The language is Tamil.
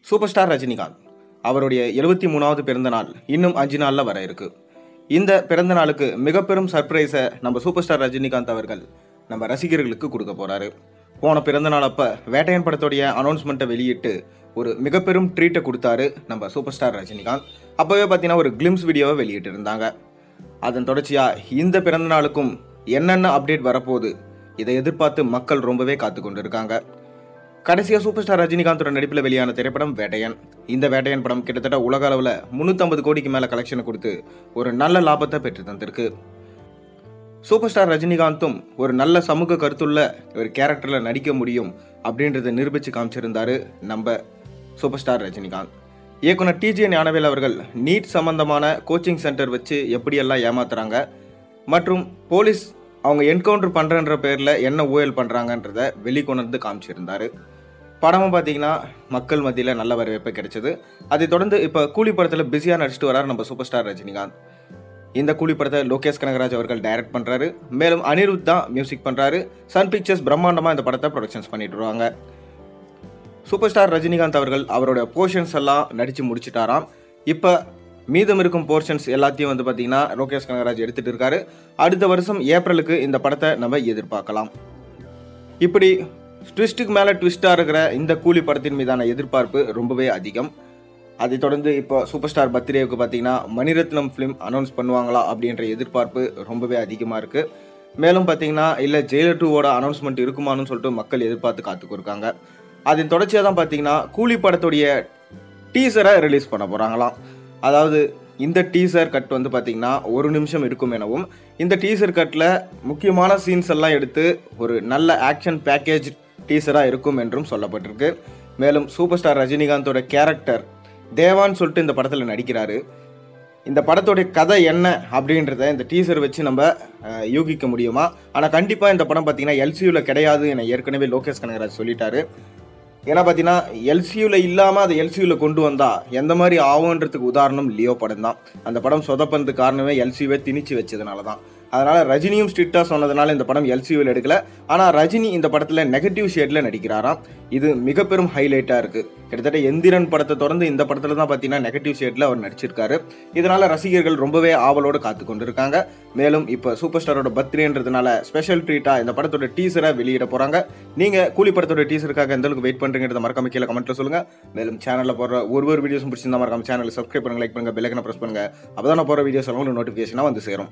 சூப்பர் ஸ்டார் ரஜினிகாந்த் அவருடைய 73வது பிறந்த நாள் இன்னும் 5 நாளில் வர இருக்கு. இந்த பிறந்த நாளுக்கு மிக பெரும் சர்ப்ரைஸை நம்ம சூப்பர் ஸ்டார் ரஜினிகாந்த் அவர்கள் நம்ம ரசிகர்களுக்கு கொடுக்க போறாரு. போன பிறந்த நாள் அப்ப வேட்டையன் படத்துடைய அனௌன்ஸ்மெண்ட்டை வெளியிட்டு ஒரு மிக பெரும் ட்ரீட்டை கொடுத்தாரு நம்ம சூப்பர் ஸ்டார் ரஜினிகாந்த். அப்பவே பார்த்தீங்கன்னா ஒரு கிளிம்ஸ் வீடியோவை வெளியிட்டு இருந்தாங்க. அதன் தொடர்ச்சியா இந்த பிறந்த நாளுக்கும் என்னென்ன அப்டேட் வரப்போகுது இதை எதிர்பார்த்து மக்கள் ரொம்பவே காத்து கொண்டு இருக்காங்க. கடைசியாக சூப்பர் ஸ்டார் ரஜினிகாந்தோட நடிப்பில் வெளியான திரைப்படம் வேட்டையன். இந்த வேட்டையன் படம் கிட்டத்தட்ட உலக அளவில் 350 கோடிக்கு மேலே கலெக்ஷனை கொடுத்து ஒரு நல்ல லாபத்தை பெற்று தந்திருக்கு. சூப்பர் ஸ்டார் ரஜினிகாந்தும் ஒரு நல்ல சமூக கருத்துள்ள ஒரு கேரக்டரில் நடிக்க முடியும் அப்படின்றத நிரூபித்து காமிச்சிருந்தாரு நம்ம சூப்பர் ஸ்டார் ரஜினிகாந்த். இயக்குனர் டிஜே ஞானவேல் அவர்கள் நீட் சம்பந்தமான கோச்சிங் சென்டர் வச்சு எப்படியெல்லாம் ஏமாத்துறாங்க மற்றும் போலீஸ் அவங்க என்கவுண்டர் பண்ணுறன்ற பேரில் என்ன ஊழல் பண்ணுறாங்கன்றத வெளிக்கொணர்ந்து காமிச்சிருந்தாரு. படமும் பார்த்தீங்கன்னா மக்கள் மத்தியில் நல்ல வரவேற்பு கிடைச்சது. அதை தொடர்ந்து இப்போ கூலி படத்தில் பிஸியாக நடிச்சிட்டு வராரு நம்ம சூப்பர் ஸ்டார் ரஜினிகாந்த். இந்த கூலி படத்தை லோகேஷ் கனகராஜ் அவர்கள் டைரக்ட் பண்ணுறாரு. மேலும் அனிருத் தான் மியூசிக் பண்ணுறாரு. சன் பிக்சர்ஸ் பிரம்மாண்டமாக இந்த படத்தை ப்ரொடக்ஷன்ஸ் பண்ணிட்டு வருவாங்க. சூப்பர் ஸ்டார் ரஜினிகாந்த் அவர்கள் அவரோட போர்ஷன்ஸ் எல்லாம் நடித்து முடிச்சிட்டாராம். இப்போ மீதம் இருக்கும் போர்ஷன்ஸ் எல்லாத்தையும் வந்து பார்த்தீங்கன்னா லோகேஷ் கனகராஜ் எடுத்துகிட்டு இருக்காரு. அடுத்த வருஷம் ஏப்ரலுக்கு இந்த படத்தை நம்ம எதிர்பார்க்கலாம். இப்படி ட்விஸ்ட்டுக்கு மேலே ட்விஸ்ட்டாக இருக்கிற இந்த கூலி படத்தின் மீதான எதிர்பார்ப்பு ரொம்பவே அதிகம். அதை தொடர்ந்து இப்போ சூப்பர் ஸ்டார் பர்த்டேவுக்கு பார்த்தீங்கன்னா மணிரத்னம் ஃபிலிம் அனௌன்ஸ் பண்ணுவாங்களா அப்படின்ற எதிர்பார்ப்பு ரொம்பவே அதிகமாக இருக்குது. மேலும் பார்த்தீங்கன்னா இல்லை ஜெயிலர் 2வோட அனௌன்ஸ்மெண்ட் இருக்குமான்னு சொல்லிட்டு மக்கள் எதிர்பார்த்து காத்துக்கிருக்காங்க. அதன் தொடர்ச்சியாக தான் பார்த்தீங்கன்னா கூலி படத்துடைய டீசரை ரிலீஸ் பண்ண போகிறாங்களாம். அதாவது இந்த டீசர் கட் வந்து பார்த்திங்கன்னா 1 நிமிஷம் இருக்கும் எனவும் இந்த டீசர் கட்டில் முக்கியமான சீன்ஸ் எல்லாம் எடுத்து ஒரு நல்ல ஆக்ஷன் பேக்கேஜ் டீசராக இருக்கும் என்றும் சொல்லப்பட்டிருக்கு. மேலும் சூப்பர் ஸ்டார் ரஜினிகாந்தோட கேரக்டர் தேவான்னு சொல்லிட்டு இந்த படத்தில் நடிக்கிறாரு. இந்த படத்தோடைய கதை என்ன அப்படின்றத இந்த டீசர் வச்சு நம்ம யூகிக்க முடியுமா? ஆனால் கண்டிப்பாக இந்த படம் பார்த்திங்கன்னா எல்சியூவில் கிடையாது என ஏற்கனவே லோகேஷ் கனகராஜ் சொல்லிட்டாரு. ஏன்னா பார்த்தீங்கன்னா எல்சியூவில் இல்லாமல் அதை எல்சியூவில் கொண்டு வந்தால் எந்த மாதிரி ஆகுன்றதுக்கு உதாரணம் லியோ படம் தான். அந்த படம் சொதப்பதுக்கு காரணமே எல்சியூவை திணிச்சு வச்சதுனால தான். அதனால் ரஜினியும் ஸ்ட்ரிக்டாக சொன்னதுனால இந்த படம் எல்சியூவில் எடுக்கல. ஆனால் ரஜினி இந்த படத்தில் நெகட்டிவ் ஷேடில் நடிக்கிறாராம். இது மிக பெரும் ஹைலைட்டாக இருக்குது. கிட்டத்தட்ட எந்திரன் படத்தை தொடர்ந்து இந்த படத்தில் தான் பார்த்தீங்கன்னா நெகட்டிவ் ஷேடில் அவர் நடிச்சிருக்காரு. இதனால் ரசிகர்கள் ரொம்பவே ஆவலோடு காத்து கொண்டு இருக்காங்க. மேலும் இப்போ சூப்பர் ஸ்டாரோட பர்த்டேன்றதுனால ஸ்பெஷல் ட்ரீட்டாக இந்த படத்தோட டீசரை வெளியிட போகிறாங்க. நீங்கள் கூலி படத்தோட டீசருக்காக எந்த அளவுக்கு வெயிட் பண்ணுறீங்கிறத மறக்காம கீழே கமெண்ட்டில் சொல்லுங்கள். மேலும் சேனலில் போடுற ஒரு வீடியோஸும் பிடிச்சிருந்தா மறக்காம சேனலை சப்ஸ்கிரைப் பண்ணுங்கள், லைக் பண்ணுங்கள், பெல் ஐக்கனை ப்ரெஸ் பண்ணுங்கள். அப்போ தான் நான் போகிற வீடியோஸ் எல்லாம் உங்களுக்கு நோட்டிஃபிகேஷனாக வந்து சேரும்.